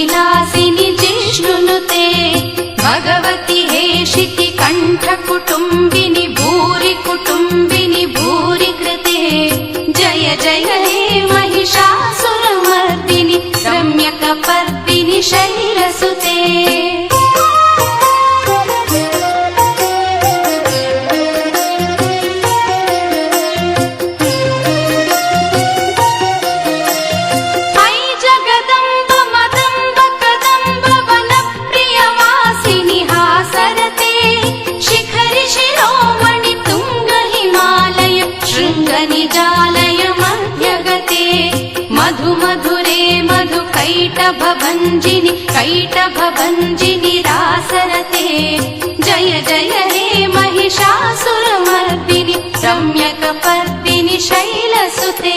विलासिनि जिष्णुनुते भगवति हेशिति कण्ठकुटुम्बिनि भूरि कुटुम्बिनि भूरि कृते जय जय हे महिषासुरमर्दिनि रम्यकपर्दिनि शैलसुते निजालय मध्यगते मधु मधुरे मधु कैटभभञ्जिनि कैटभभञ्जिनि रासरते जय जय हे महिषासुरमर्दिनि रम्यकपर्दिनि शैलसुते।